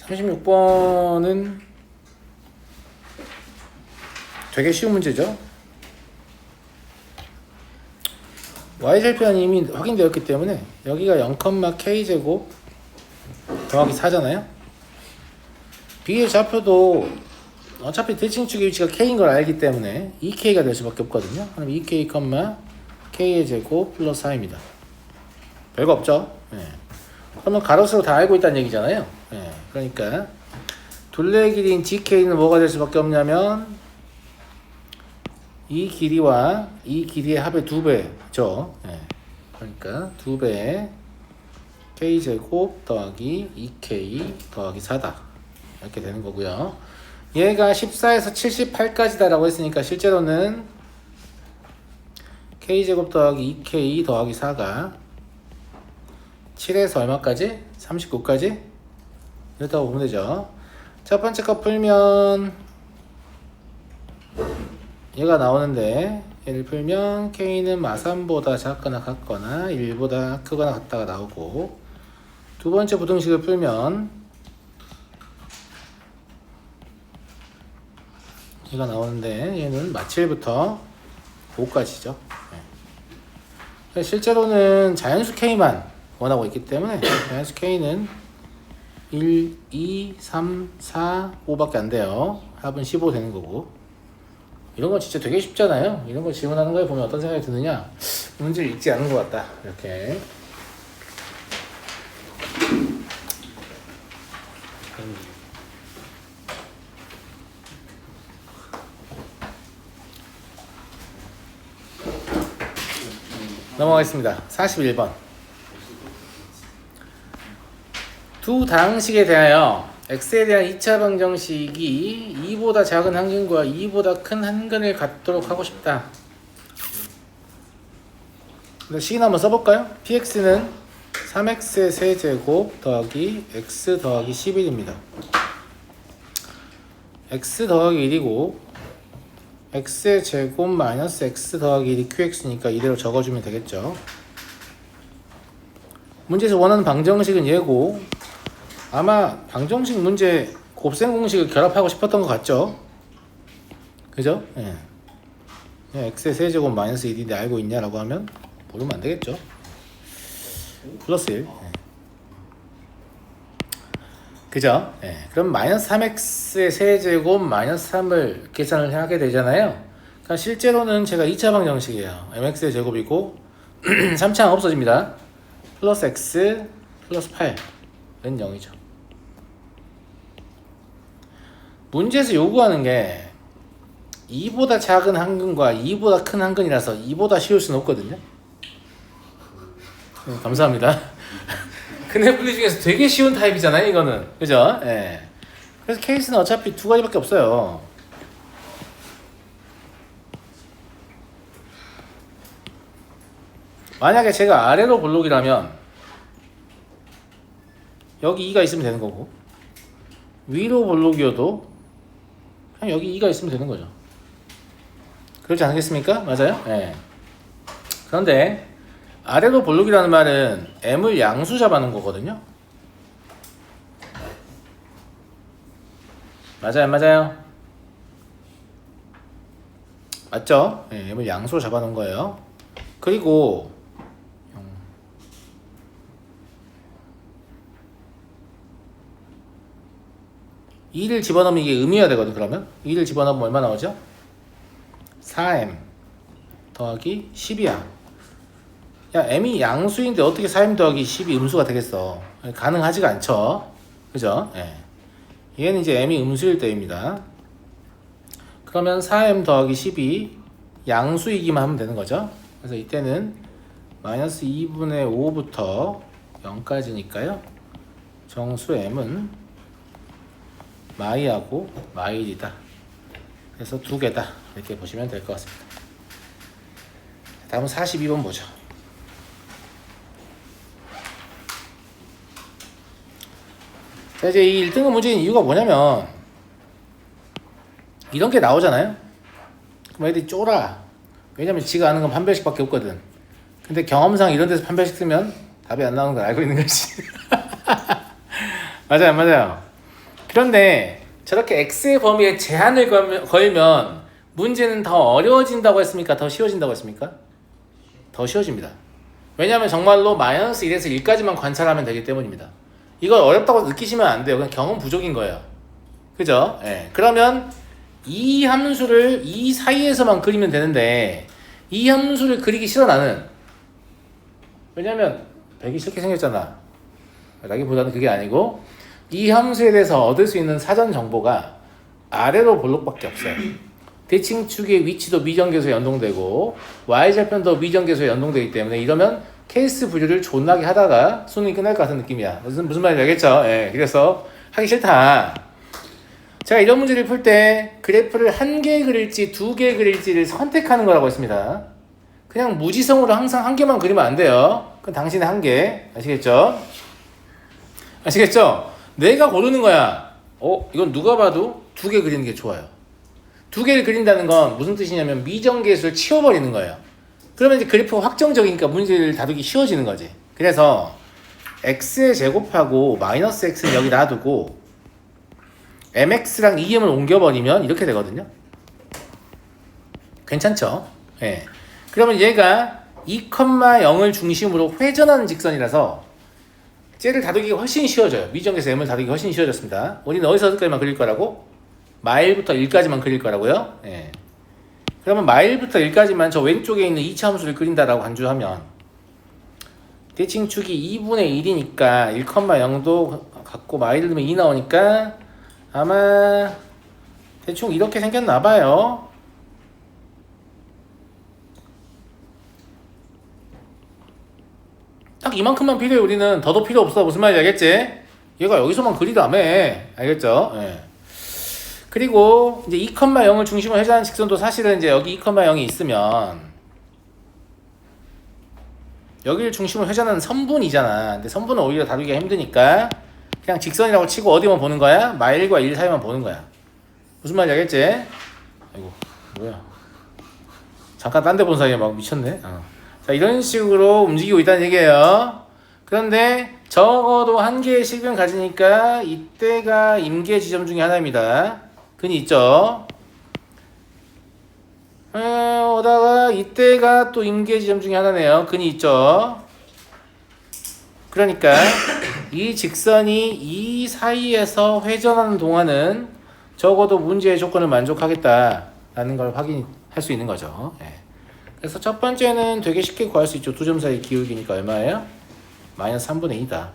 36번은 되게 쉬운 문제죠. y절편이 이미 확인되었기 때문에 여기가 0,k제곱 더하기 4잖아요. B의 좌표도 어차피 대칭축의 위치가 k인 걸 알기 때문에 2k가 될 수밖에 없거든요. 그럼 2k, k의 제곱 플러스 4입니다. 별거 없죠. 그러면 가로수로 다 알고 있다는 얘기잖아요. 그러니까 둘레의 길이인 dk는 뭐가 될 수밖에 없냐면 이 길이와 이 길이의 합의 2배죠. 그러니까 2배 k제곱 더하기 2k 더하기 4다. 이렇게 되는 거고요. 얘가 14에서 78까지다 라고 했으니까 실제로는 k제곱 더하기 2k 더하기 4가 7에서 얼마까지? 39까지? 이렇다고 보면 되죠. 첫 번째 거 풀면 얘가 나오는데 얘를 풀면 k는 마삼보다 작거나 같거나 1보다 크거나 같다가 나오고, 두 번째 부등식을 풀면 얘가 나오는데 얘는 마7부터 5까지죠. 실제로는 자연수 k만 원하고 있기 때문에 자연수 k는 1, 2, 3, 4, 5밖에 안 돼요. 합은 15 되는 거고. 이런 건 진짜 되게 쉽잖아요. 이런 걸 질문하는 거에 보면 어떤 생각이 드느냐, 문제를 읽지 않은 것 같다. 이렇게. 넘어가겠습니다. 41번. 두 다항식에 대하여 x에 대한 2차 방정식이 2보다 작은 한근과 2보다 큰 한근을 갖도록 하고 싶다. 식인 한번 써볼까요? px는 3x의 세제곱 더하기 x 더하기 11입니다. x 더하기 1이고 x의 제곱 마이너스 x 더하기 1이 qx니까 이대로 적어주면 되겠죠. 문제에서 원하는 방정식은 얘고, 아마 방정식 문제 곱셈 공식을 결합하고 싶었던 것 같죠? 그죠? x의 세제곱 마이너스 1인데 알고 있냐라고 하면 모르면 안 되겠죠? 플러스 1. 그죠? 그럼 마이너스 3x의 세제곱 마이너스 3을 계산을 하게 되잖아요. 그러니까 실제로는 제가 2차 방정식이에요. mx의 제곱이고 3차는 없어집니다. 플러스 x 플러스 8은 0이죠. 문제에서 요구하는 게 2보다 작은 한근과 2보다 큰 한근이라서 2보다 쉬울 수는 없거든요. 감사합니다. 근해 분리 중에서 되게 쉬운 타입이잖아요, 이거는. 그죠? 그래서 케이스는 어차피 두 가지밖에 없어요. 만약에 제가 아래로 볼록이라면 여기 2가 있으면 되는 거고, 위로 볼록이어도 그냥 여기 2가 있으면 되는 거죠. 그렇지 않겠습니까? 맞아요? 그런데 아래로 볼록이라는 말은 m을 양수 잡아놓은 거거든요. 맞아요, 안 맞아요? 맞죠? m을 양수로 잡아놓은 거예요. 그리고 2를 집어넣으면 이게 음이어야 되거든. 그러면 2를 집어넣으면 얼마 나오죠? 4m 더하기 10이야. 야, m이 양수인데 어떻게 4m 더하기 10이 음수가 되겠어? 가능하지가 않죠. 그죠? 얘는 이제 m이 음수일 때입니다. 그러면 4m 더하기 10이 양수이기만 하면 되는 거죠. 그래서 이때는 마이너스 2분의 5부터 0까지니까요. 정수 m은 마이하고 마일이다. 그래서 두 개다. 이렇게 보시면 될 것 같습니다. 다음은 42번 보죠. 자, 이제 이 1등급 문제인 이유가 뭐냐면 이런 게 나오잖아요. 그럼 애들이 쫄아. 왜냐면 지가 아는 건 판별식밖에 없거든. 근데 경험상 이런 데서 판별식 쓰면 답이 안 나오는 걸 알고 있는 거지. 맞아요, 맞아요. 그런데 저렇게 x의 범위에 제한을 걸면 문제는 더 어려워진다고 했습니까? 더 쉬워진다고 했습니까? 더 쉬워집니다. 왜냐하면 정말로 마이너스 1에서 1까지만 관찰하면 되기 때문입니다. 이걸 어렵다고 느끼시면 안 돼요. 그냥 경험 부족인 거예요. 그죠? 예. 그러면 이 함수를 이 사이에서만 그리면 되는데 이 함수를 그리기 싫어 나는. 왜냐면 배기 싫게 생겼잖아. 라기보다는 그게 아니고 이 함수에 대해서 얻을 수 있는 사전 정보가 아래로 볼록밖에 없어요. 대칭축의 위치도 미정계수에 연동되고 y절편도 미정계수에 연동되기 때문에 이러면 케이스 분류를 존나게 하다가 수능이 끝날 것 같은 느낌이야. 무슨 말인지 알겠죠? 예, 그래서 하기 싫다. 제가 이런 문제를 풀 때 그래프를 한 개 그릴지 두 개 그릴지를 선택하는 거라고 했습니다. 그냥 무지성으로 항상 한 개만 그리면 안 돼요. 그건 당신의 한 개. 아시겠죠? 아시겠죠? 내가 고르는 거야. 이건 누가 봐도 두 개 그리는 게 좋아요. 두 개를 그린다는 건 무슨 뜻이냐면 미정계수를 치워버리는 거예요. 그러면 이제 그래프가 확정적이니까 문제를 다루기 쉬워지는 거지. 그래서 x의 제곱하고 마이너스 x는 여기 놔두고 mx랑 em을 옮겨버리면 이렇게 되거든요. 괜찮죠? 예. 그러면 얘가 2,0을 중심으로 회전하는 직선이라서 쟤를 다루기가 훨씬 쉬워져요. 미정계수 m을 다루기 훨씬 쉬워졌습니다. 우리는 어디서까지만 그릴 거라고? 마일부터 1까지만 그릴 거라고요? 예. 그러면 마일부터 1까지만 저 왼쪽에 있는 2차 함수를 그린다라고 간주하면 대칭축이 2분의 1이니까 1,0도 갖고 마일을 넣으면 2 나오니까 아마 대충 이렇게 생겼나 봐요. 딱 이만큼만 필요해. 우리는 더도 필요 없어. 무슨 말인지 알겠지? 얘가 여기서만 그리다며. 알겠죠? 예. 그리고 이제 2,0을 중심으로 회전하는 직선도 사실은 이제 여기 2,0이 있으면 여기를 중심으로 회전하는 선분이잖아. 근데 선분은 오히려 다루기가 힘드니까 그냥 직선이라고 치고 어디만 보는 거야? 마일과 1 사이만 보는 거야. 무슨 말인지 알겠지? 아이고 뭐야, 잠깐 딴 데 본 사이에 막 미쳤네. 자, 이런 식으로 움직이고 있다는 얘기예요. 그런데 적어도 한 개의 실변 가지니까 이때가 임계 지점 중에 하나입니다. 근이 있죠. 오다가 이때가 또 임계 지점 중에 하나네요. 근이 있죠. 그러니까 이 직선이 이 사이에서 회전하는 동안은 적어도 문제의 조건을 만족하겠다라는 걸 확인할 수 있는 거죠. 예. 그래서 첫 번째는 되게 쉽게 구할 수 있죠. 두 점 사이 기울기니까 얼마예요? 마이너스 3분의 2다.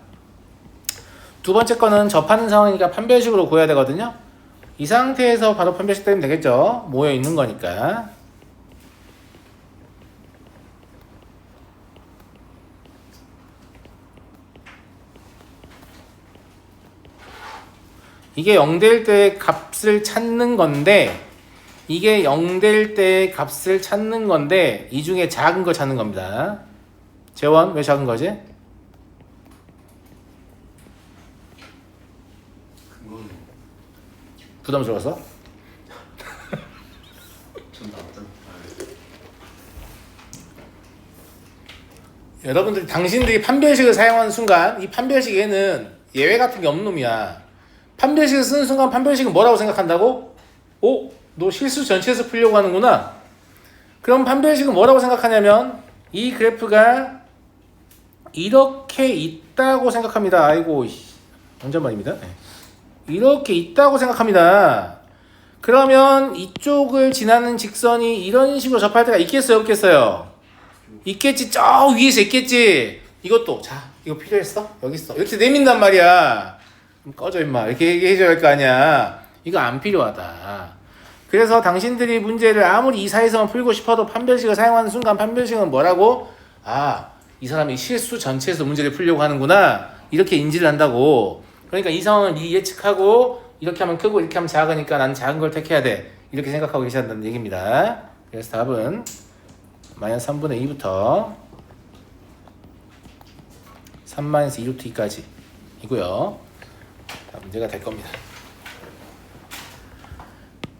두 번째 거는 접하는 상황이니까 판별식으로 구해야 되거든요. 이 상태에서 바로 판별식 때리면 되겠죠. 모여 있는 거니까. 이게 0될 때 값을 찾는 건데 이게 0될 때 값을 찾는 건데 이 중에 작은 걸 찾는 겁니다. 재원 왜 작은 거지? 부담스러워서? 여러분들이 당신들이 판별식을 사용하는 순간 이 판별식에는 예외 같은 게 없는 놈이야. 판별식을 쓰는 순간 판별식은 뭐라고 생각한다고? 너 실수 전체에서 풀려고 하는구나. 그럼 판별식은 뭐라고 생각하냐면 이 그래프가 이렇게 있다고 생각합니다. 아이고 혼잣말입니다. 이렇게 있다고 생각합니다. 그러면 이쪽을 지나는 직선이 이런 식으로 접할 때가 있겠어요? 없겠어요? 있겠지. 저 위에서 있겠지. 이것도 자 이거 필요했어? 여기 있어. 이렇게 내민단 말이야. 꺼져 임마. 이렇게 얘기해줘야 할 거 아니야. 이거 안 필요하다. 그래서 당신들이 문제를 아무리 이 사이에서만 풀고 싶어도 판별식을 사용하는 순간 판별식은 뭐라고? 이 사람이 실수 전체에서 문제를 풀려고 하는구나. 이렇게 인지를 한다고. 그러니까 이 상황을 미리 예측하고 이렇게 하면 크고 이렇게 하면 작으니까 난 작은 걸 택해야 돼. 이렇게 생각하고 계셔야 한다는 얘기입니다. 그래서 답은 마이너스 3분의 2부터 3-2루트2까지 이고요. 문제가 될 겁니다.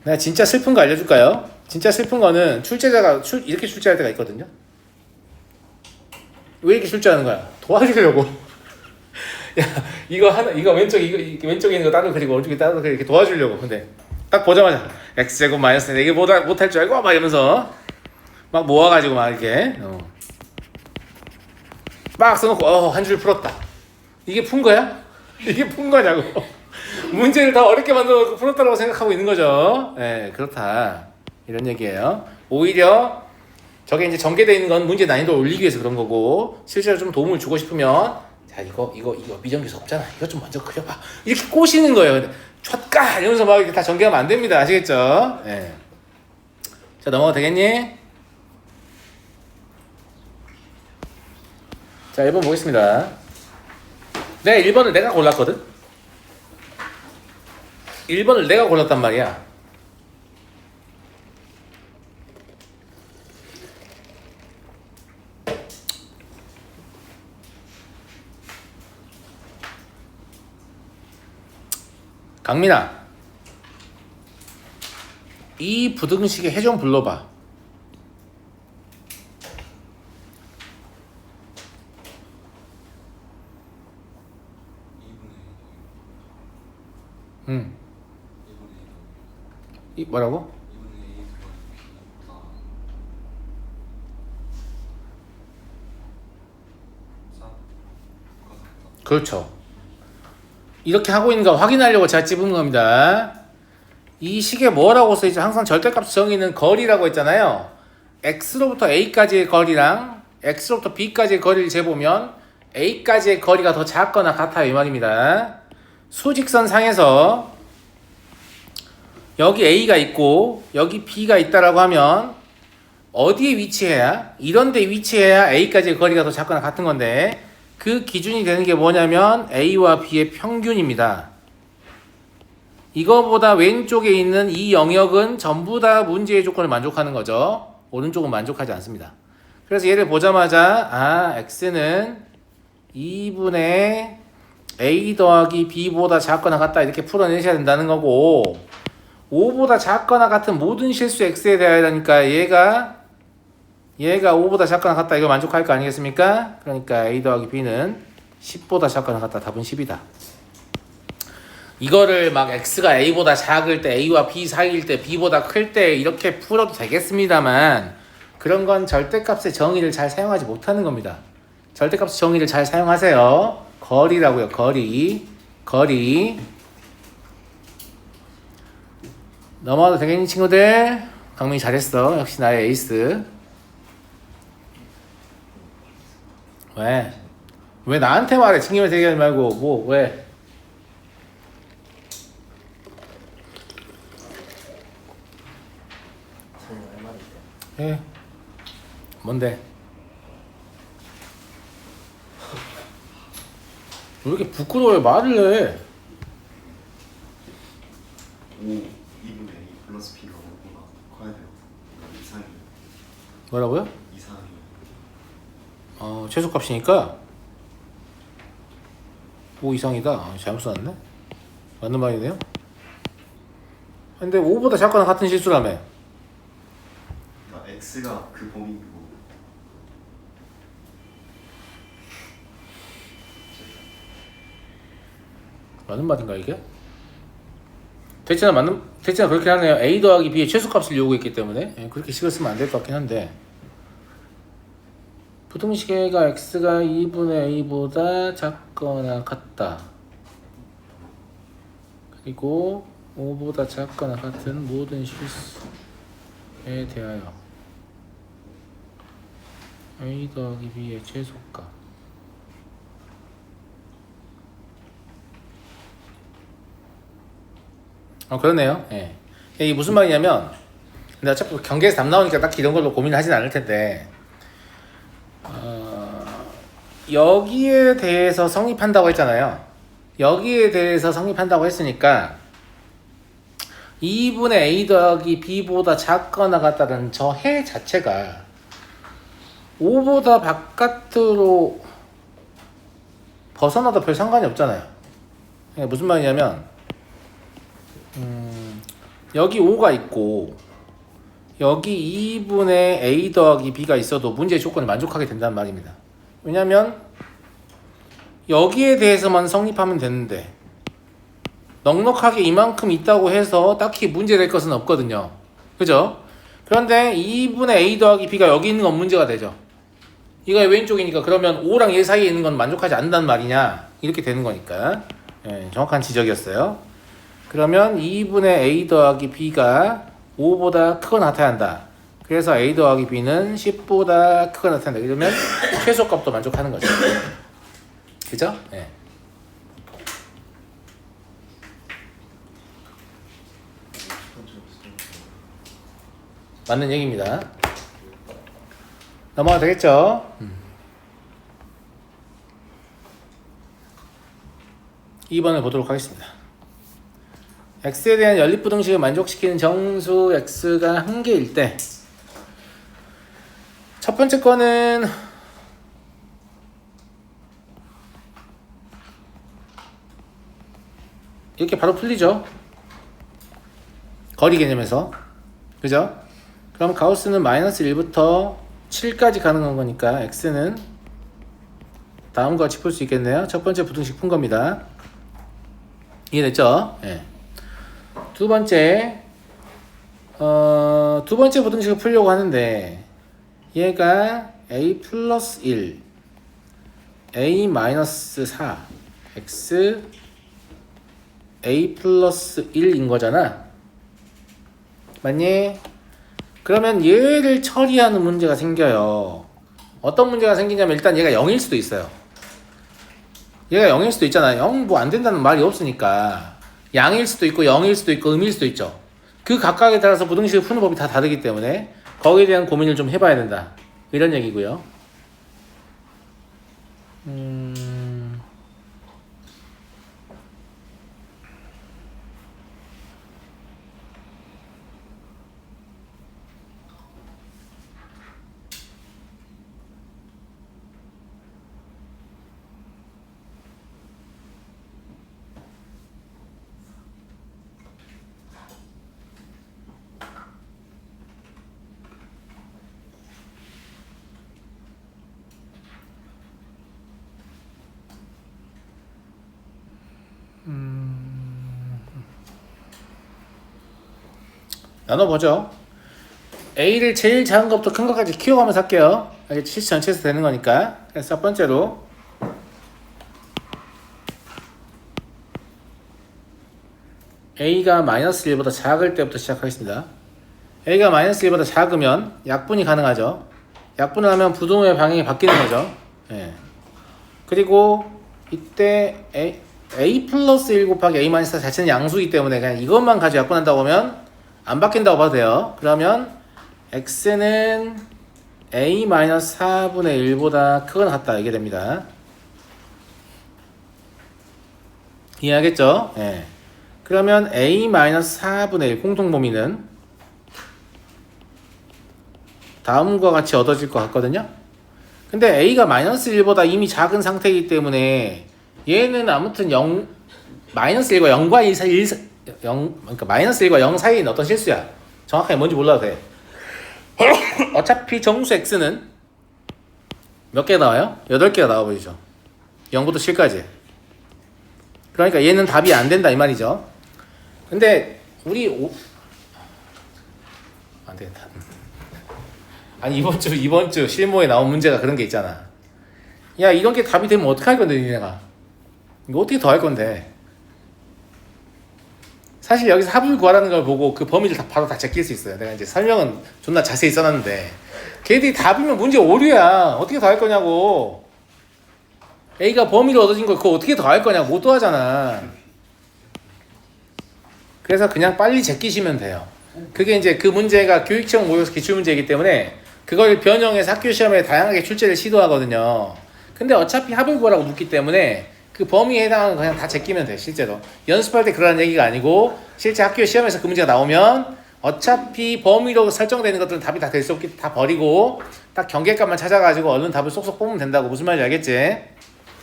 내가 진짜 슬픈 거 알려줄까요? 진짜 슬픈 거는 출제자가 이렇게 출제할 때가 있거든요. 왜 이렇게 출제하는 거야? 도와주려고. 야, 이거 하나 이거 왼쪽에 있는 거 따로 그리고 오른쪽에 따로 그리고 이렇게 도와주려고. 근데 딱 보자마자 x제곱 마이너스 4 이게 못할 줄 알고 막 이러면서 막 모아가지고 막 이렇게 막 써놓고 한 줄 풀었다. 이게 푼 거야? 이게 푼 거냐고. 문제를 더 어렵게 만들어 풀었다고 생각하고 있는 거죠. 네, 그렇다. 이런 얘기예요. 오히려 저게 이제 전개되어 있는 건 문제 난이도를 올리기 위해서 그런 거고, 실제로 좀 도움을 주고 싶으면 자 이거 미정규수 없잖아. 이거 좀 먼저 그려봐. 이렇게 꼬시는 거예요. 근데 촥까 이러면서 막 이렇게 다 전개하면 안 됩니다. 아시겠죠? 네. 자 넘어가도 되겠니? 자 1번 보겠습니다. 네 1번을 내가 골랐거든. 1번을 내가 골랐단 말이야. 강민아, 이 부등식의 해 좀 불러봐. 이 뭐라고? 그렇죠. 이렇게 하고 있는 거 확인하려고 제가 찝은 겁니다. 이 식에 뭐라고 써있죠? 항상 절대값 정의는 거리라고 했잖아요. x로부터 a까지의 거리랑 x로부터 b까지의 거리를 재보면 a까지의 거리가 더 작거나 같아요. 이 말입니다. 수직선 상에서 여기 a가 있고 여기 b가 있다라고 하면 어디에 위치해야? 이런 데 위치해야 a까지의 거리가 더 작거나 같은 건데, 그 기준이 되는 게 뭐냐면 A와 B의 평균입니다. 이거보다 왼쪽에 있는 이 영역은 전부 다 문제의 조건을 만족하는 거죠. 오른쪽은 만족하지 않습니다. 그래서 얘를 보자마자 X는 2분의 A 더하기 B보다 작거나 같다 이렇게 풀어내셔야 된다는 거고, 5보다 작거나 같은 모든 실수 X에 대하여니까 얘가 5보다 작거나 같다 이거 만족할 거 아니겠습니까? 그러니까 A 더하기 B는 10보다 작거나 같다. 답은 10이다. 이거를 막 X가 A보다 작을 때, A와 B 사이일 때, B보다 클 때 이렇게 풀어도 되겠습니다만, 그런 건 절대값의 정의를 잘 사용하지 못하는 겁니다. 절대값의 정의를 잘 사용하세요. 거리라고요. 거리. 넘어가도 되겠니 친구들? 강민이 잘했어. 역시 나의 에이스. 왜 나한테 말해? 친구한테 얘기하지 말고 왜? 예. 뭔데? 왜 이렇게 부끄러워요? 말을 해. 2분의 A 플러스 B가 5보다 커야 돼요. 이상이에요. 뭐라고요? 이상이에요. 최소값이니까 5 이상이다. 잘못 써놨네. 맞는 말이네요. 근데 5보다 작거나 같은 실수라며. 그러니까 X가 그 범위고 맞는 말인가 이게? 대체나 그렇게 하네요. A 더하기 B의 최소값을 요구했기 때문에 그렇게 식을 쓰면 안 될 것 같긴 한데, 부등식에가 x가 2분의 a보다 작거나 같다. 그리고 5보다 작거나 같은 모든 실수에 대하여 a 더하기 b의 최소값. 그러네요. 예. 이게 무슨 말이냐면, 근데 어차피 경계에서 답 나오니까 딱히 이런 걸로 고민을 하진 않을 텐데, 여기에 대해서 성립한다고 했잖아요. 여기에 대해서 성립한다고 했으니까 2분의 a 더하기 b보다 작거나 같다는 저 해 자체가 5보다 바깥으로 벗어나도 별 상관이 없잖아요. 무슨 말이냐면 여기 5가 있고 여기 2분의 a 더하기 b가 있어도 문제의 조건을 만족하게 된다는 말입니다. 왜냐면 여기에 대해서만 성립하면 되는데 넉넉하게 이만큼 있다고 해서 딱히 문제 될 것은 없거든요. 그죠? 그런데 2분의 a 더하기 b가 여기 있는 건 문제가 되죠. 이가 왼쪽이니까 그러면 5랑 얘 사이에 있는 건 만족하지 않는단 말이냐, 이렇게 되는 거니까. 예, 정확한 지적이었어요. 그러면 2분의 a 더하기 b가 5보다 크거나 같아야 한다. 그래서 a 더하기 b는 10보다 크거나 같아야 한다. 그러면 최소값도 만족하는 거죠. 그죠? 예. 맞는 얘기입니다. 넘어가 되겠죠? 2번을 보도록 하겠습니다. x에 대한 연립부등식을 만족시키는 정수 x가 한 개일 때 첫 번째 거는 이렇게 바로 풀리죠. 거리 개념에서. 그죠? 그럼 가우스는 마이너스 1부터 7까지 가능한 거니까 x는 다음과 같이 풀 수 있겠네요. 첫 번째 부등식 푼 겁니다. 이해됐죠? 예. 두 번째 부등식을 풀려고 하는데 얘가 a 플러스 1 a 마이너스 4 x a 플러스 1인 거잖아. 맞니? 그러면 얘를 처리하는 문제가 생겨요. 어떤 문제가 생기냐면 일단 얘가 0일 수도 있어요. 얘가 0일 수도 있잖아. 0 뭐 안 된다는 말이 없으니까. 양일 수도 있고 0일 수도 있고 음일 수도 있죠. 그 각각에 따라서 부등식을 푸는 법이 다 다르기 때문에 거기에 대한 고민을 좀 해봐야 된다. 이런 얘기고요. 나눠보죠. A를 제일 작은 것부터 큰 것까지 키워가면서 할게요. 이게 실수 전체에서 되는 거니까. 그래서 첫 번째로 A가 마이너스 1보다 작을 때부터 시작하겠습니다. A가 마이너스 1보다 작으면 약분이 가능하죠. 약분을 하면 부동의 방향이 바뀌는 거죠. 예. 그리고 이때 A 플러스 1 곱하기 A 마이너스 4 자체는 양수이기 때문에 그냥 이것만 가지고 약분한다고 하면 안 바뀐다고 봐도 돼요. 그러면 x는 a 마이너스 4분의 1보다 크거나 같다 이게 됩니다. 이해하겠죠? 예. 그러면 a 마이너스 4분의 1 공통 범위는 다음과 같이 얻어질 것 같거든요. 근데 a가 마이너스 1보다 이미 작은 상태이기 때문에 얘는 아무튼 0 마이너스 1과 0과 1 사이 0, 그러니까 마이너스 1과 0 사이에 있는 어떤 실수야. 정확하게 뭔지 몰라도 돼. 어차피 정수 x는 몇 개 나와요? 8개가 나와버리죠. 0부터 7까지. 그러니까 얘는 답이 안 된다 이 말이죠. 근데 우리 안 되겠다. 아니 이번 주 실무에 나온 문제가 그런 게 있잖아. 야 이런 게 답이 되면 어떻게 할 건데 니네가. 이거 어떻게 더 할 건데. 사실 여기서 합을 구하라는 걸 보고 그 범위를 바로 다 제낄 수 있어요. 내가 이제 설명은 존나 자세히 써놨는데 걔들이 답이면 문제 오류야. 어떻게 더 할 거냐고. A가 범위로 얻어진 걸 그거 어떻게 더 할 거냐고. 못 더하잖아. 그래서 그냥 빨리 제끼시면 돼요. 그게 이제 그 문제가 교육청 모의고사 기출문제이기 때문에 그걸 변형해서 학교 시험에 다양하게 출제를 시도하거든요. 근데 어차피 합을 구하라고 묻기 때문에 그 범위에 해당하는 거 그냥 다 제끼면 돼. 실제로 연습할 때 그러는 얘기가 아니고 실제 학교 시험에서 그 문제가 나오면 어차피 범위로 설정되는 것들은 답이 다 될 수 없기 다 버리고 딱 경계값만 찾아가지고 얼른 답을 쏙쏙 뽑으면 된다고. 무슨 말인지 알겠지?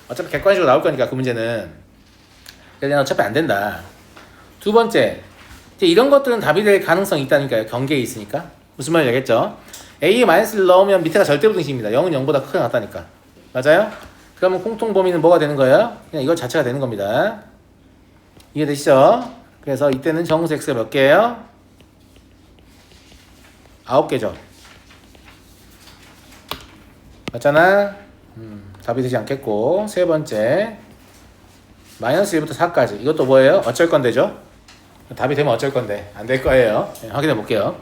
어차피 객관식으로 나올 거니까 그 문제는. 그냥 어차피 안 된다. 두 번째, 이제 이런 것들은 답이 될 가능성이 있다니까요. 경계에 있으니까. 무슨 말인지 알겠죠? A에 마이너스를 넣으면 밑에가 절대부등식입니다. 0은 0보다 크게 같다니까. 맞아요? 그러면 공통 범위는 뭐가 되는 거예요? 그냥 이거 자체가 되는 겁니다. 이해되시죠? 그래서 이때는 정수 x가 몇 개예요? 9개죠. 맞잖아? 답이 되지 않겠고. 세 번째 마이너스 1부터 4까지. 이것도 뭐예요? 어쩔 건데죠? 답이 되면 어쩔 건데 안 될 거예요. 네, 확인해 볼게요.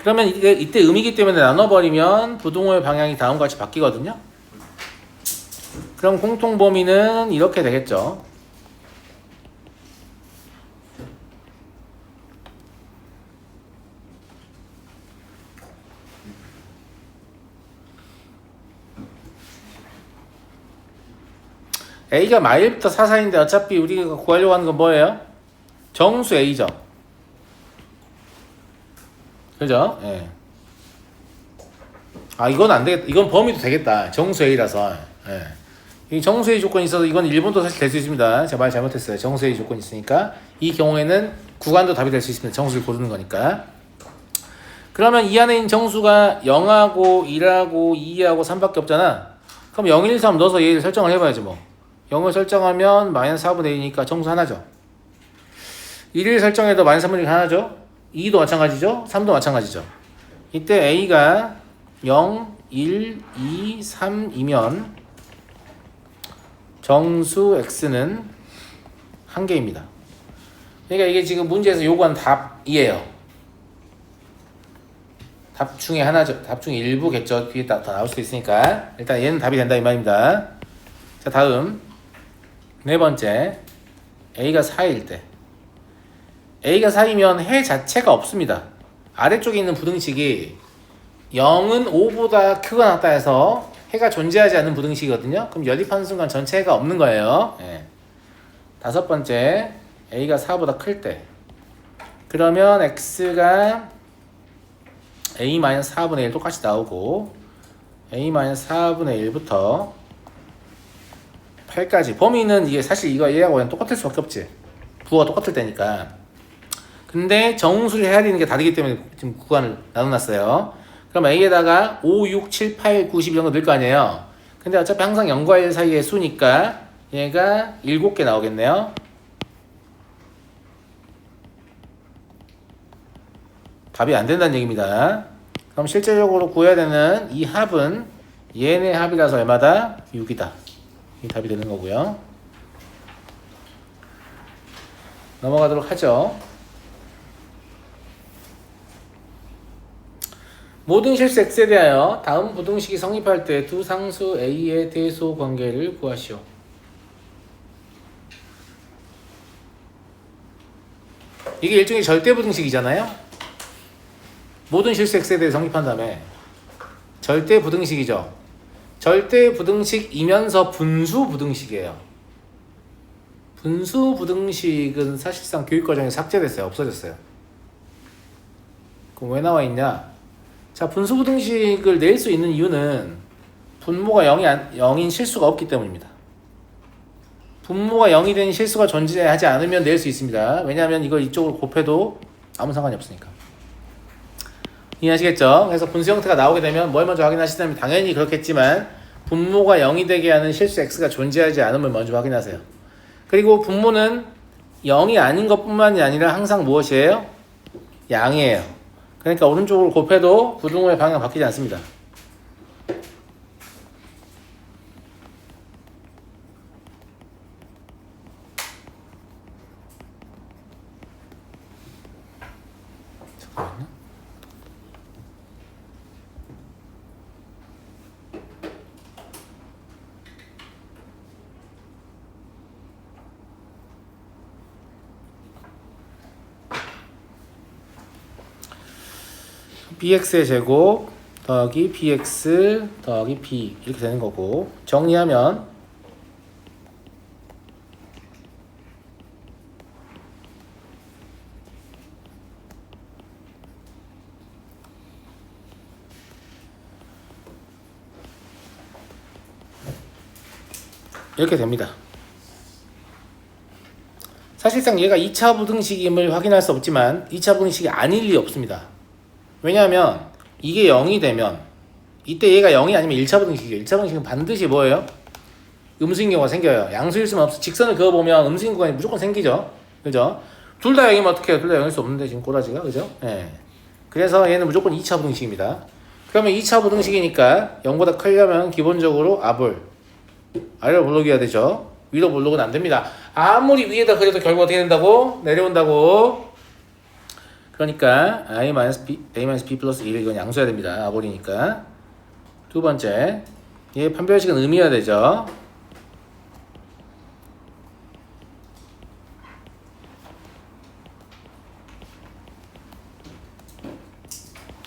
그러면 이때 음이기 때문에 나눠버리면 부등호의 방향이 다음과 같이 바뀌거든요. 그럼 공통 범위는 이렇게 되겠죠. A가 마일부터 4 사이인데 어차피 우리가 구하려고 하는 건 뭐예요? 정수 A죠. 그죠? 예. 아, 이건 안 되겠다. 이건 범위도 되겠다. 정수 A라서. 예. 이 정수 A 조건이 있어서 이건 1번도 사실 될 수 있습니다. 제가 말 잘못했어요. 정수 A 조건이 있으니까. 이 경우에는 구간도 답이 될 수 있습니다. 정수를 고르는 거니까. 그러면 이 안에 있는 정수가 0하고 1하고 2하고 3밖에 없잖아. 그럼 0, 1, 3 넣어서 얘를 설정을 해봐야지 뭐. 0을 설정하면 마이너스 4분의 1이니까 정수 하나죠. 1을 설정해도 마이너스 3분의 1 하나죠. 2도 마찬가지죠. 3도 마찬가지죠. 이때 A가 0, 1, 2, 3이면 정수 X는 한 개입니다. 그러니까 이게 지금 문제에서 요구한 답이에요. 답 중에 하나죠. 답 중에 일부겠죠. 뒤에 더 나올 수도 있으니까 일단 얘는 답이 된다 이 말입니다. 자, 다음 네 번째 A가 4일 때 A가 4이면 해 자체가 없습니다. 아래쪽에 있는 부등식이 0은 5보다 크거나 같다 해서 해가 존재하지 않는 부등식이거든요. 그럼 연립하는 순간 전체 해가 없는 거예요. 예. 다섯 번째 A가 4보다 클 때 그러면 X가 A-4분의 1 똑같이 나오고 A-4분의 1부터 8까지 범위는 이게 사실 이거 얘하고 그냥 똑같을 수밖에 없지. 부호가 똑같을 때니까. 근데 정수를 해야 되는 게 다르기 때문에 지금 구간을 나눠놨어요. 그럼 A에다가 5, 6, 7, 8, 9, 10 이런 거 넣을 거 아니에요. 근데 어차피 항상 0과 1 사이의 수니까 얘가 7개 나오겠네요. 답이 안 된다는 얘기입니다. 그럼 실제적으로 구해야 되는 이 합은 얘네 합이라서 얼마다? 6이다. 이 답이 되는 거고요. 넘어가도록 하죠. 모든 실수 X에 대하여 다음 부등식이 성립할 때 두 상수 A의 대소 관계를 구하시오. 이게 일종의 절대 부등식이잖아요. 모든 실수 X에 대해 성립한 다음에 절대 부등식이죠. 절대 부등식이면서 분수 부등식이에요. 분수 부등식은 사실상 교육과정에 삭제됐어요. 없어졌어요. 그럼 왜 나와 있냐? 자, 분수 부등식을 낼 수 있는 이유는 분모가 0인 실수가 없기 때문입니다. 분모가 0이 된 실수가 존재하지 않으면 낼 수 있습니다. 왜냐하면 이걸 이쪽으로 곱해도 아무 상관이 없으니까. 이해하시겠죠? 그래서 분수 형태가 나오게 되면 뭘 먼저 확인하시냐면 당연히 그렇겠지만 분모가 0이 되게 하는 실수 x가 존재하지 않음을 먼저 확인하세요. 그리고 분모는 0이 아닌 것뿐만이 아니라 항상 무엇이에요? 양이에요. 그러니까 오른쪽으로 곱해도 부등호의 방향 바뀌지 않습니다. 잠깐만요. bx의 제곱 더하기 bx 더하기 b 이렇게 되는 거고 정리하면 이렇게 됩니다. 사실상 얘가 2차 부등식임을 확인할 수 없지만 2차 부등식이 아닐 리 없습니다. 왜냐하면 이게 0이 되면 이때 얘가 0이 아니면 1차 부등식이에요. 1차 부등식은 반드시 뭐예요? 음수인 경우가 생겨요. 양수일 수는 없어. 직선을 그어보면 음수인 구간이 무조건 생기죠. 그죠? 둘 다 0이면 어떻게 해요? 둘 다 0일 수 없는데 지금 꼬라지가. 그죠? 예. 그래서 얘는 무조건 2차 부등식입니다. 그러면 2차 부등식이니까 0보다 크려면 기본적으로 앞을 아래로 볼록이어야 되죠. 위로 볼록은 안 됩니다. 아무리 위에다 그려도 결국 어떻게 된다고? 내려온다고. 그러니까 a-b 플러스 1 이건 양수해야 됩니다. 아볼이니까. 두 번째, 얘 판별식은 음이어야 되죠.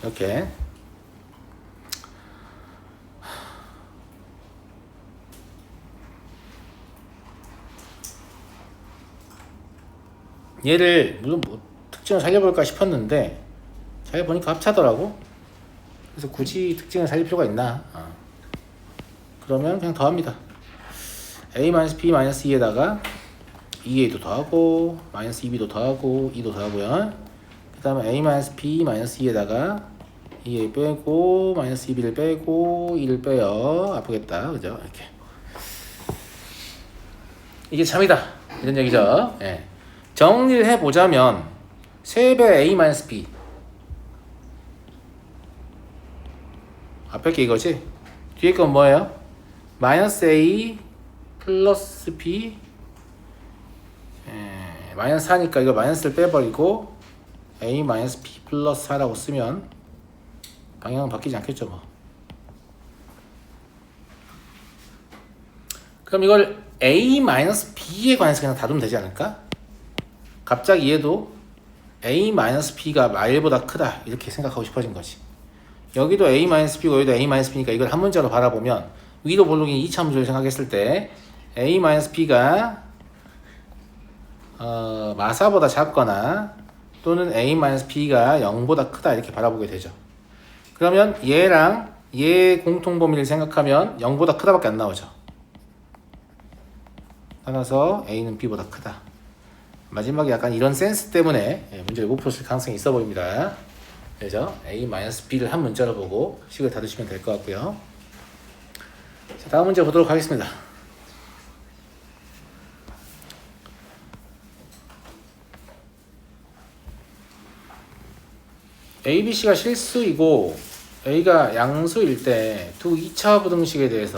이렇게. 얘를 물론 뭐 특징을 살려볼까 싶었는데 살려보니까 합차더라고. 그래서 굳이 특징을 살릴 필요가 있나? 그러면 그냥 더합니다. a-b-2에다가 2a도 더하고 마이너스 2b도 더하고 2도 더하고요. 그 다음에 a-b-2에다가 2a 빼고 마이너스 2b를 빼고 2를 빼요. 아프겠다. 그죠? 이렇게. 이게 참이다. 이런 얘기죠. 예. 정리를 해보자면 3배 a-b 앞에 게 이거지? 뒤에 건 뭐예요? 마이너스 a 플러스 b 마이너스 4니까 이거 마이너스를 빼버리고 a 마이너스 b 플러스 4라고 쓰면 방향은 바뀌지 않겠죠 뭐. 그럼 이걸 a 마이너스 b에 관해서 그냥 다루면 되지 않을까? 갑자기 얘도 a 마이너스 b가 말보다 크다 이렇게 생각하고 싶어진 거지. 여기도 a 마이너스 b고 여기도 a 마이너스 b니까 이걸 한 문자로 바라보면 위로 볼록이 2차 함수를 생각했을 때 a 마이너스 b가 마사보다 작거나 또는 a 마이너스 b가 0보다 크다 이렇게 바라보게 되죠. 그러면 얘랑 얘 공통 범위를 생각하면 0보다 크다밖에 안 나오죠. 따라서 a는 b보다 크다. 마지막에 약간 이런 센스 때문에 문제를 못 풀었을 가능성이 있어 보입니다. 그죠? a-b를 한 문자로 보고 식을 닫으시면 될 것 같고요. 자, 다음 문제 보도록 하겠습니다. a, b, c가 실수이고 a가 양수일 때 두 2차 부등식에 대해서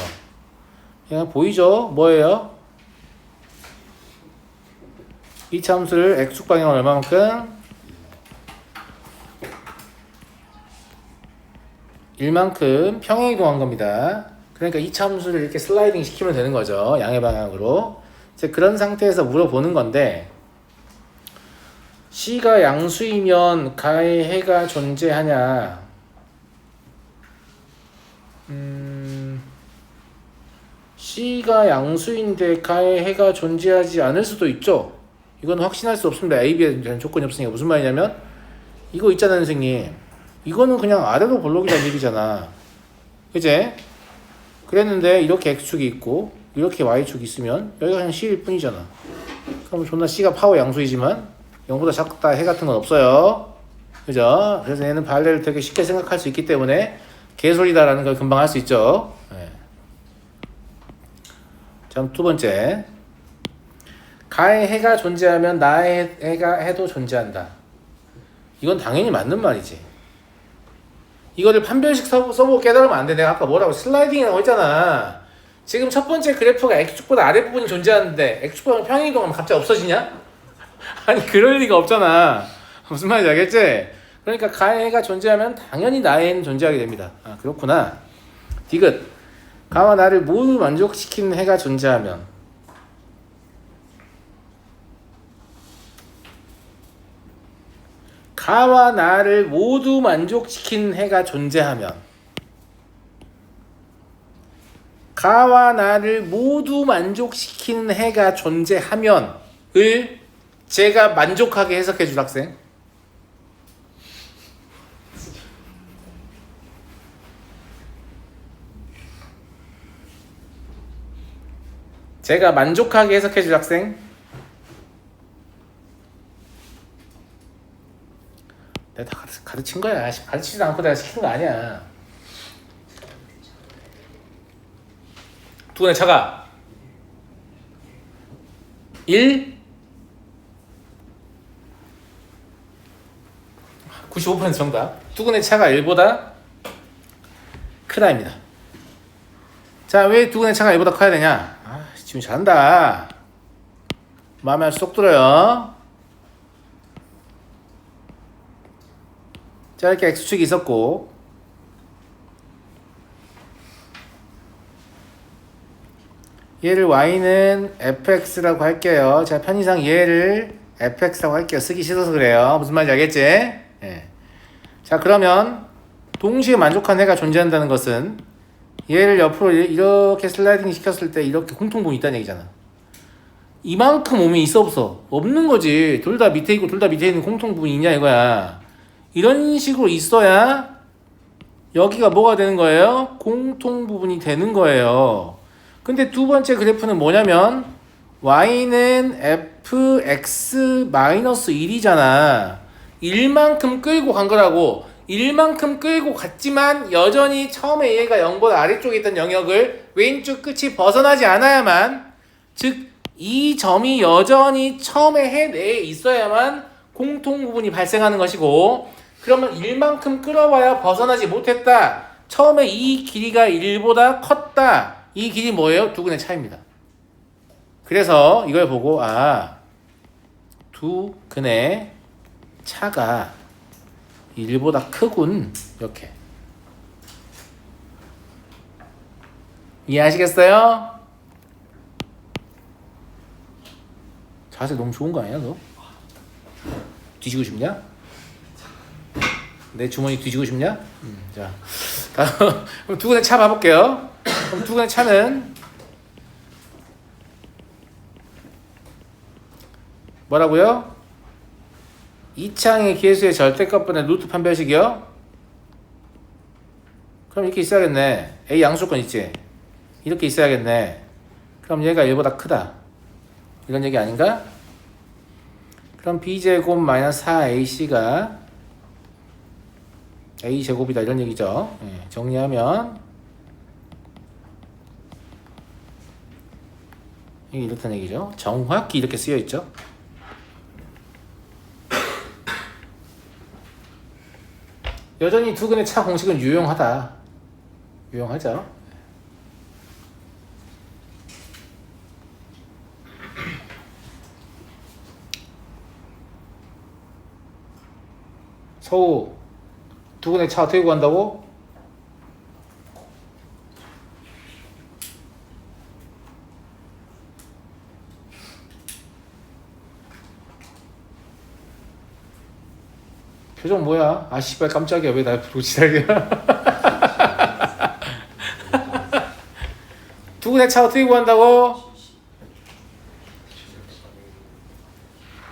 그냥 보이죠? 뭐예요? 2차 함수를 x축 방향은 얼마만큼? 1만큼 평행이동한 겁니다. 그러니까 2차 함수를 이렇게 슬라이딩 시키면 되는 거죠. 양의 방향으로. 이제 그런 상태에서 물어보는 건데 C가 양수이면 가의 해가 존재하냐? C가 양수인데 가의 해가 존재하지 않을 수도 있죠. 이건 확신할 수 없습니다. A, B에 대한 조건이 없으니까. 무슨 말이냐면 이거 있잖아요 선생님. 이거는 그냥 아래로 볼록이라는 얘기잖아. 그제? 그랬는데 이렇게 X축이 있고 이렇게 Y축이 있으면 여기가 그냥 C일 뿐이잖아. 그럼 존나 C가 파워 양수이지만 0보다 작다 해 같은 건 없어요. 그죠? 그래서 얘는 발레를 되게 쉽게 생각할 수 있기 때문에 개소리다라는 걸 금방 할 수 있죠. 네. 자, 두 번째. 가의 해가 존재하면 나의 해도 존재한다. 이건 당연히 맞는 말이지. 이거를 판별식 써보고 깨달으면 안 돼. 내가 아까 뭐라고 슬라이딩이라고 했잖아. 지금 첫 번째 그래프가 X축보다 아랫부분이 존재하는데 X축보다 평행이동하면 갑자기 없어지냐? 아니 그럴 리가 없잖아. 무슨 말인지 알겠지? 그러니까 가의 해가 존재하면 당연히 나의 해는 존재하게 됩니다. 아 그렇구나. 디귿. 가와 나를 모두 만족시키는 해가 존재하면 가와 나를 모두 만족시키는 해가 존재하면 가와 나를 모두 만족시키는 해가 존재하면 을 제가 만족하게 해석해 줄 학생. 제가 만족하게 해석해 줄 학생. 내가 다 가르친 거야. 가르치지도 않고 내가 시키는 거 아니야. 두근의 차가 1 95% 정답. 두근의 차가 1보다 크다입니다. 자, 왜 두근의 차가 1보다 커야 되냐? 아, 지금 잘한다. 마음에 아주 쏙 들어요. 자, 이렇게 x축이 있었고 얘를 y는 fx라고 할게요. 자, 편의상 얘를 fx라고 할게요. 쓰기 싫어서 그래요. 무슨 말인지 알겠지? 예. 자, 그러면 동시에 만족한 해가 존재한다는 것은 얘를 옆으로 이렇게 슬라이딩 시켰을 때 이렇게 공통분이 있다는 얘기잖아. 이만큼 오면 있어 없어? 없는 거지. 둘 다 밑에 있고 둘 다 밑에 있는 공통분이 있냐 이거야. 이런 식으로 있어야 여기가 뭐가 되는 거예요? 공통부분이 되는 거예요. 근데 두 번째 그래프는 뭐냐면 y는 fx-1이잖아. 1만큼 끌고 간 거라고. 1만큼 끌고 갔지만 여전히 처음에 얘가 0보다 아래쪽에 있던 영역을 왼쪽 끝이 벗어나지 않아야만, 즉 이 점이 여전히 처음에 해 내에 있어야만 공통부분이 발생하는 것이고, 그러면 1만큼 끌어봐야 벗어나지 못했다. 처음에 이 길이가 1보다 컸다. 이 길이 뭐예요? 두근의 차입니다. 그래서 이걸 보고 두근의 차가 1보다 크군. 이렇게 이해하시겠어요? 자세 너무 좋은 거 아니야 너? 뒤지고 싶냐? 내 주머니 뒤지고 싶냐? 자, 다음 그럼 두근의 차 봐볼게요. 그럼 두근의 차는 뭐라고요? 이창의 계수의 절대값분의 루트 판별식이요? 그럼 이렇게 있어야겠네. A 양수권 있지? 이렇게 있어야겠네. 그럼 얘가 1보다 크다. 이런 얘기 아닌가? 그럼 b제곱 마이너스 4ac가 a제곱이다 이런 얘기죠. 네, 정리하면 이게 이렇다는 얘기죠. 정확히 이렇게 쓰여 있죠. 여전히 두근의 차 공식은 유용하다. 유용하죠. 서우, 두근의 차 어떻게 구한다고? 표정 뭐야? 아 씨발 깜짝이야. 왜 날 부르고 지랄이야? 두근의 차 어떻게 구한다고?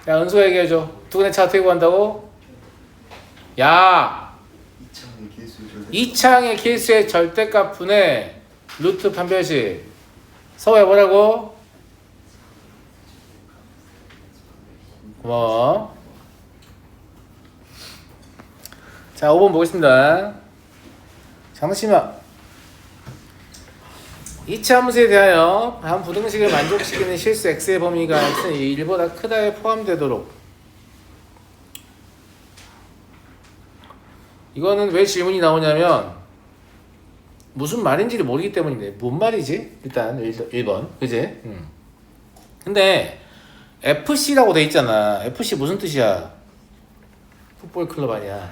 야 은수가 얘기해줘. 두근의 차 어떻게 구한다고? 야! 이창의 계수의 절대값분의 루트 판별식. 서우야 뭐라고? 고마워. 자, 5번 보겠습니다. 장시마. 이차 함수에 대하여 한 부등식을 만족시키는 실수 x의 범위가 x는 1보다 크다에 포함되도록. 이거는 왜 질문이 나오냐면 무슨 말인지를 모르기 때문인데 뭔 말이지? 일단 1번 그지? 근데 FC라고 돼 있잖아. FC 무슨 뜻이야? 풋볼 클럽 아니야.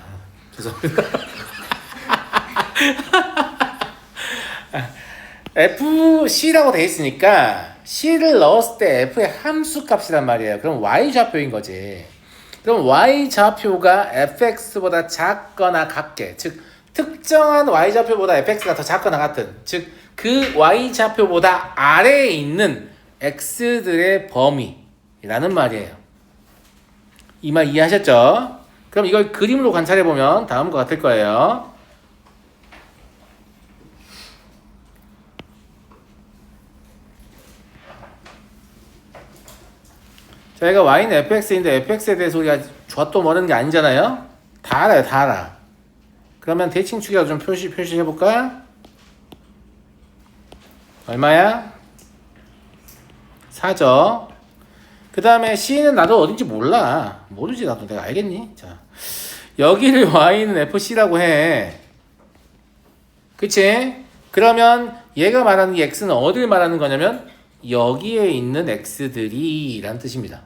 죄송합니다. FC라고 돼 있으니까 C를 넣었을 때 F의 함수 값이란 말이에요. 그럼 Y좌표인 거지. 그럼 Y좌표가 fx보다 작거나 같게, 즉 특정한 Y좌표보다 fx가 더 작거나 같은, 즉 그 Y좌표보다 아래에 있는 x들의 범위라는 말이에요. 이 말 이해하셨죠? 그럼 이걸 그림으로 관찰해보면 다음과 같을 거예요. 자, 얘가 y는 fx인데 fx에 대해서 우리가 좌또 모르는 게 아니잖아요? 다 알아요, 다 알아. 그러면 대칭축이라도 좀 표시해볼까? 얼마야? 4죠. 그 다음에 C는 나도 어딘지 몰라. 모르지 나도. 내가 알겠니? 자, 여기를 Y는 FC라고 해. 그치? 그러면 얘가 말하는 이 X는 어디를 말하는 거냐면 여기에 있는 X들이 라는 뜻입니다.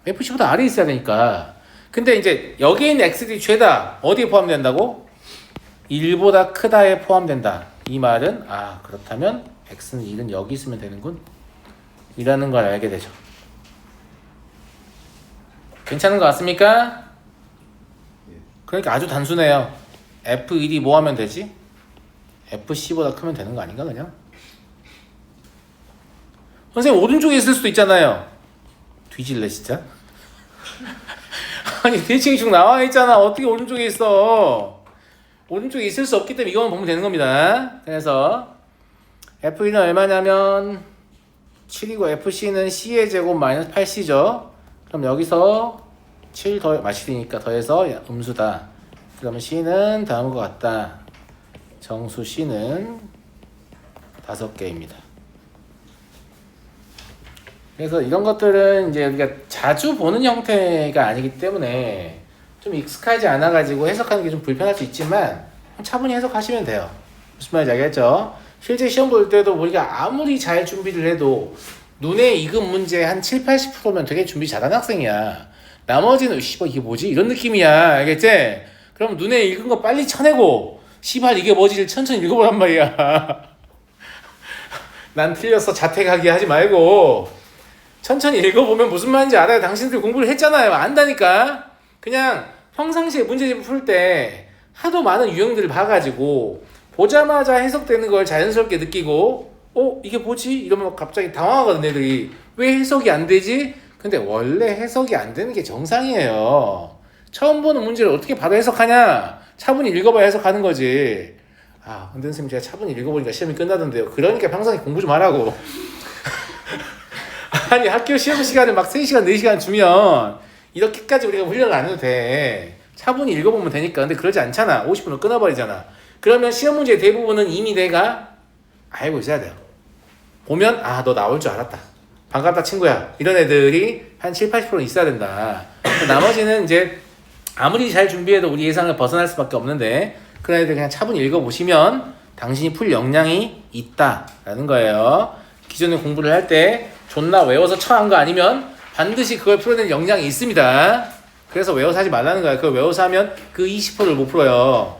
FC보다 아래에 있어야 되니까. 근데 이제 여기에 있는 X들이 죄다. 어디에 포함된다고? 1보다 크다에 포함된다. 이 말은 그렇다면 X는 1은 여기 있으면 되는군 이라는 걸 알게 되죠. 괜찮은 것 같습니까? 그러니까 아주 단순해요. F1이 뭐 하면 되지? FC보다 크면 되는 거 아닌가 그냥? 선생님 오른쪽에 있을 수도 있잖아요. 뒤질래 진짜? 아니 대칭이 나와 있잖아. 어떻게 오른쪽에 있어? 오른쪽에 있을 수 없기 때문에 이거만 보면 되는 겁니다. 그래서 F1은 얼마냐면 7이고 FC는 C의 제곱 마이너스 8C죠. 그럼 여기서 7 마시니까 더해서 음수다. 그러면 C는 다음과 같다. 정수 C는 5개입니다. 그래서 이런 것들은 이제 우리가 자주 보는 형태가 아니기 때문에 좀 익숙하지 않아가지고 해석하는 게 좀 불편할 수 있지만 차분히 해석하시면 돼요. 무슨 말인지 알겠죠? 실제 시험 볼 때도 우리가 아무리 잘 준비를 해도 눈에 익은 문제 한 7, 80%면 되게 준비 잘하는 학생이야. 나머지는 씨발 이게 뭐지? 이런 느낌이야. 알겠지? 그럼 눈에 익은 거 빨리 쳐내고 씨발 이게 뭐지를 천천히 읽어보란 말이야. 난 틀렸어 자택하기 하지 말고 천천히 읽어보면 무슨 말인지 알아요. 당신들 공부를 했잖아요. 안다니까. 그냥 평상시에 문제집을 풀 때 하도 많은 유형들을 봐가지고 보자마자 해석되는 걸 자연스럽게 느끼고 이게 뭐지? 이러면 갑자기 당황하거든 애들이. 왜 해석이 안 되지? 근데 원래 해석이 안 되는 게 정상이에요. 처음 보는 문제를 어떻게 바로 해석하냐? 차분히 읽어봐야 해석하는 거지. 근데 선생님 제가 차분히 읽어보니까 시험이 끝나던데요. 그러니까 평상시 공부 좀 하라고. 아니 학교 시험 시간을 막 3시간 4시간 주면 이렇게까지 우리가 훈련을 안 해도 돼. 차분히 읽어보면 되니까. 근데 그러지 않잖아. 50분을 끊어버리잖아. 그러면 시험 문제의 대부분은 이미 내가 알고 있어야 돼요. 보면 너 나올 줄 알았다. 반갑다 친구야. 이런 애들이 한 7, 80%는 있어야 된다. 나머지는 이제 아무리 잘 준비해도 우리 예상을 벗어날 수밖에 없는데 그런 애들 그냥 차분히 읽어보시면 당신이 풀 역량이 있다라는 거예요. 기존에 공부를 할 때 존나 외워서 처한 거 아니면 반드시 그걸 풀어내는 역량이 있습니다. 그래서 외워서 하지 말라는 거야. 그걸 외워서 하면 그 20%를 못 풀어요.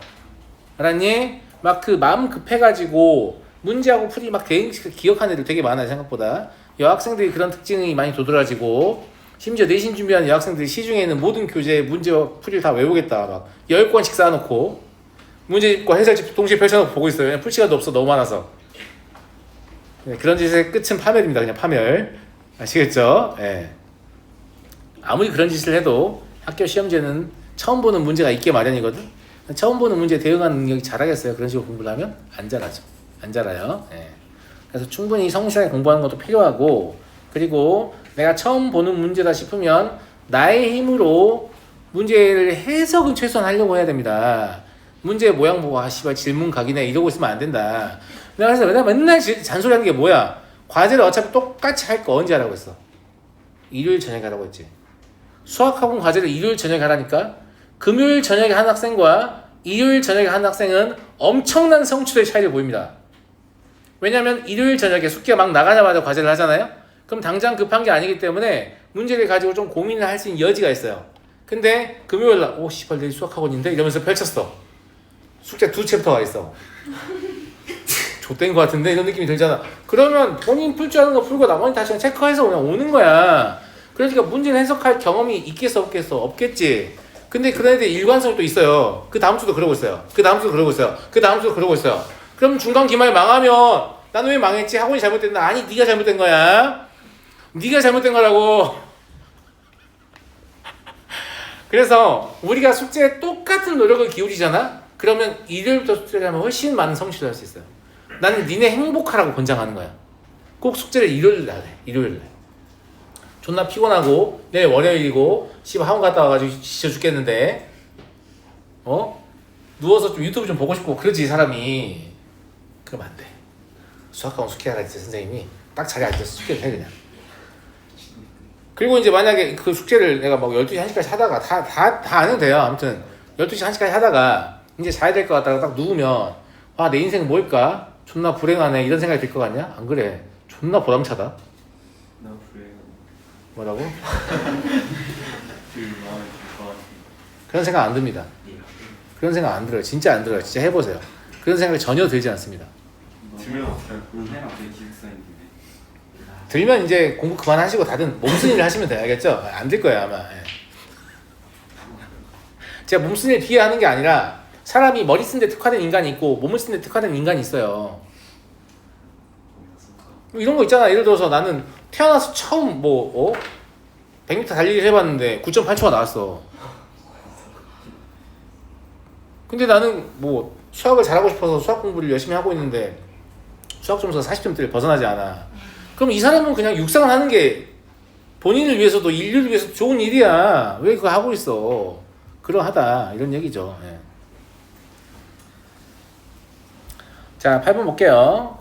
알았니? 막 그 마음 급해가지고 문제하고 풀이 막 기억하는 애들 되게 많아요. 생각보다. 여학생들이 그런 특징이 많이 도드라지고 심지어 내신 준비하는 여학생들이 시중에 있는 모든 교재 문제 풀이를 다 외우겠다. 막 10권씩 쌓아놓고 문제집과 해설집 동시에 펼쳐놓고 보고 있어요. 그냥 풀 시간도 없어. 너무 많아서. 그런 짓의 끝은 파멸입니다. 그냥 파멸. 아시겠죠? 예. 아무리 그런 짓을 해도 학교 시험제는 처음 보는 문제가 있게 마련이거든. 처음 보는 문제에 대응하는 능력이 잘하겠어요? 그런 식으로 공부를 하면 안 잘하죠. 안 잘해요. 예. 그래서 충분히 성실하게 공부하는 것도 필요하고, 그리고 내가 처음 보는 문제다 싶으면 나의 힘으로 문제를 해석은 최소한 하려고 해야 됩니다. 문제의 모양 보고 씨발 질문 각이네 이러고 있으면 안 된다. 내가 맨날 잔소리하는 게 뭐야? 과제를 어차피 똑같이 할 거 언제 하라고 했어? 일요일 저녁에 하라고 했지. 수학학원 과제를 일요일 저녁에 하라니까. 금요일 저녁에 한 학생과 일요일 저녁에 한 학생은 엄청난 성취도의 차이를 보입니다. 왜냐면 일요일 저녁에 숙제가 막 나가자마자 과제를 하잖아요. 그럼 당장 급한 게 아니기 때문에 문제를 가지고 좀 고민을 할 수 있는 여지가 있어요. 근데 금요일날 씨발 내일 수학학원인데 이러면서 펼쳤어. 숙제 2챕터가 있어. 좆된 것 같은데 이런 느낌이 들잖아. 그러면 본인 풀 줄 아는 거 풀고 나머지 다시 그냥 체크해서 그냥 오는 거야. 그러니까 문제를 해석할 경험이 있겠어 없겠어? 없겠지. 근데 그런 애들 일관성이 또 있어요. 그 다음 주도 그러고 있어요. 그 다음 주도 그러고 있어요. 그 다음 주도 그러고 있어요. 그럼 중간 기말 망하면 나는 왜 망했지? 학원이 잘못됐나? 아니 네가 잘못된 거야. 네가 잘못된 거라고. 그래서 우리가 숙제에 똑같은 노력을 기울이잖아? 그러면 일요일부터 숙제를 하면 훨씬 많은 성취를 할 수 있어요. 나는 니네 행복하라고 권장하는 거야. 꼭 숙제를 일요일날 해. 일요일날. 존나 피곤하고 내일 월요일이고 씨발 학원 갔다 와가지고 지쳐 죽겠는데 누워서 좀 유튜브 좀 보고 싶고 그러지 사람이. 그러면 안 돼. 수학학원 숙제하라 했지 선생님이. 딱 자리 앉아서 숙제를 해 그냥. 그리고 이제 만약에 그 숙제를 내가 막 12시 1시까지 하다가 다 안 해도 돼요. 아무튼 12시 1시까지 하다가 이제 자야 될 것 같다가 딱 누우면 아 내 인생 뭘까? 존나 불행하네 이런 생각이 들 것 같냐? 안 그래. 존나 보람차다. 나 그래. 뭐라고? 그 마음에 들것 같아. 그런 생각 안 듭니다. 그런 생각 안 들어요. 진짜 안 들어요. 진짜 해보세요. 그런 생각이 전혀 들지 않습니다. 들면 어떡할 그런 생각 되게 기숙사인데. 들면 이제 공부 그만하시고 다른 몸쓴 일을 하시면 돼요. 알겠죠? 안 들 거예요 아마. 예. 제가 몸쓴 일 비하하는 게 아니라 사람이 머리 쓴 데 특화된 인간이 있고 몸을 쓴 데 특화된 인간이 있어요. 이런 거 있잖아. 예를 들어서 나는 태어나서 처음 100m 달리기를 해봤는데 9.8초가 나왔어. 근데 나는 수학을 잘하고 싶어서 수학 공부를 열심히 하고 있는데 수학 점수가 40점대를 벗어나지 않아. 그럼 이 사람은 그냥 육상을 하는 게 본인을 위해서도 인류를 위해서 좋은 일이야. 왜 그거 하고 있어? 그러하다 이런 얘기죠. 예. 자 8번 볼게요.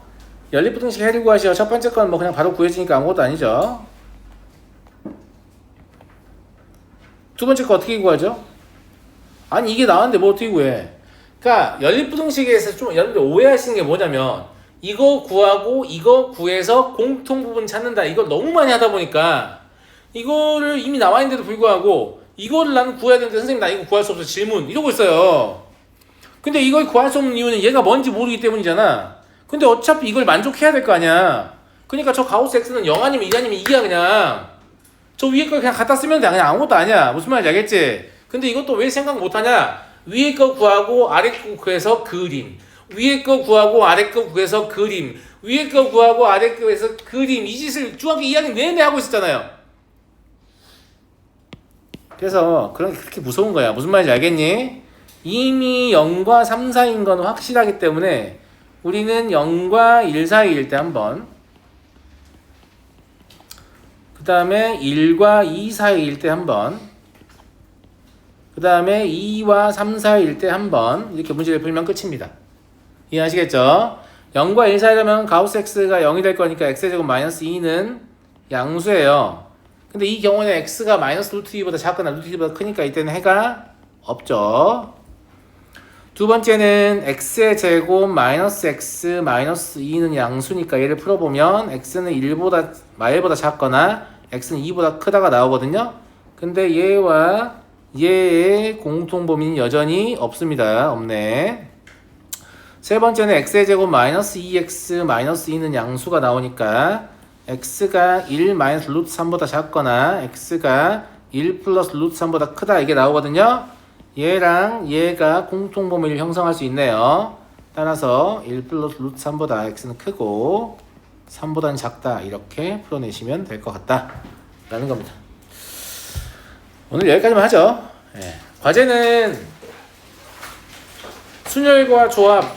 연립부등식 해를 구하시오. 첫 번째 건 그냥 바로 구해지니까 아무것도 아니죠. 두 번째 거 어떻게 구하죠? 아니 이게 나왔는데 뭐 어떻게 구해? 그러니까 연립부등식에서 좀 여러분들 오해하시는 게 뭐냐면 이거 구하고 이거 구해서 공통부분 찾는다. 이걸 너무 많이 하다 보니까 이거를 이미 나와 있는데도 불구하고 이거를 나는 구해야 되는데 선생님 나 이거 구할 수 없어 질문 이러고 있어요. 근데 이걸 구할 수 없는 이유는 얘가 뭔지 모르기 때문이잖아. 근데 어차피 이걸 만족해야 될 거 아니야. 그러니까 저 가우스 X는 0 아니면 2 아니면 2야 그냥. 저 위에 거 그냥 갖다 쓰면 돼. 그냥 아무것도 아니야. 무슨 말인지 알겠지? 근데 이것도 왜 생각 못하냐? 위에 거 구하고 아래 거 구해서 그림. 위에 거 구하고 아래 거 구해서 그림. 위에 거 구하고 아래 거 구해서 그림. 이 짓을 중학교 2학년 내내 하고 있었잖아요. 그래서 그런 게 그렇게 무서운 거야. 무슨 말인지 알겠니? 이미 0과 3 사이인 건 확실하기 때문에 우리는 0과 1 사이일 때 한번, 그 다음에 1과 2 사이일 때 한번, 그 다음에 2와 3 사이일 때 한번 이렇게 문제를 풀면 끝입니다. 이해하시겠죠? 0과 1 사이라면 가우스 x가 0이 될 거니까 x제곱 마이너스 2는 양수예요. 근데 이 경우에는 x가 마이너스 루트 2보다 작거나 루트 2보다 크니까 이때는 해가 없죠. 두 번째는 x의 제곱 마이너스 x 마이너스 2는 양수니까 얘를 풀어보면 x는 1보다 작거나 x는 2보다 크다가 나오거든요. 근데 얘와 얘의 공통범위는 여전히 없습니다. 없네. 세 번째는 x의 제곱 마이너스 2x 마이너스 2는 양수가 나오니까 x가 1 마이너스 루트 3보다 작거나 x가 1 플러스 루트 3보다 크다 이게 나오거든요. 얘랑 얘가 공통범위를 형성할 수 있네요. 따라서 1 플러스 루트 3보다 x는 크고 3보다는 작다 이렇게 풀어내시면 될 것 같다 라는 겁니다. 오늘 여기까지만 하죠. 예. 과제는 순열과 조합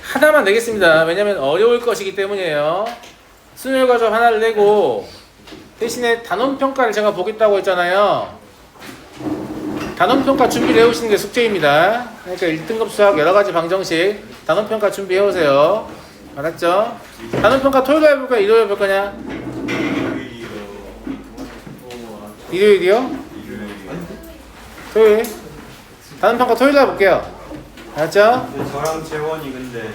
하나만 내겠습니다. 왜냐면 어려울 것이기 때문이에요. 순열과 조합 하나를 내고 대신에 단원평가를 제가 보겠다고 했잖아요. 단원평가 준비를 해오시는 게 숙제입니다. 그러니까 1등급 수학 여러가지 방정식 단원평가 준비해오세요. 알았죠? 단원평가 토요일에 해볼까? 일요일에 해볼 거냐? 일요일이요? 토요일? 단원평가 토요일에 해볼게요. 알았죠? 저랑 재원이 근데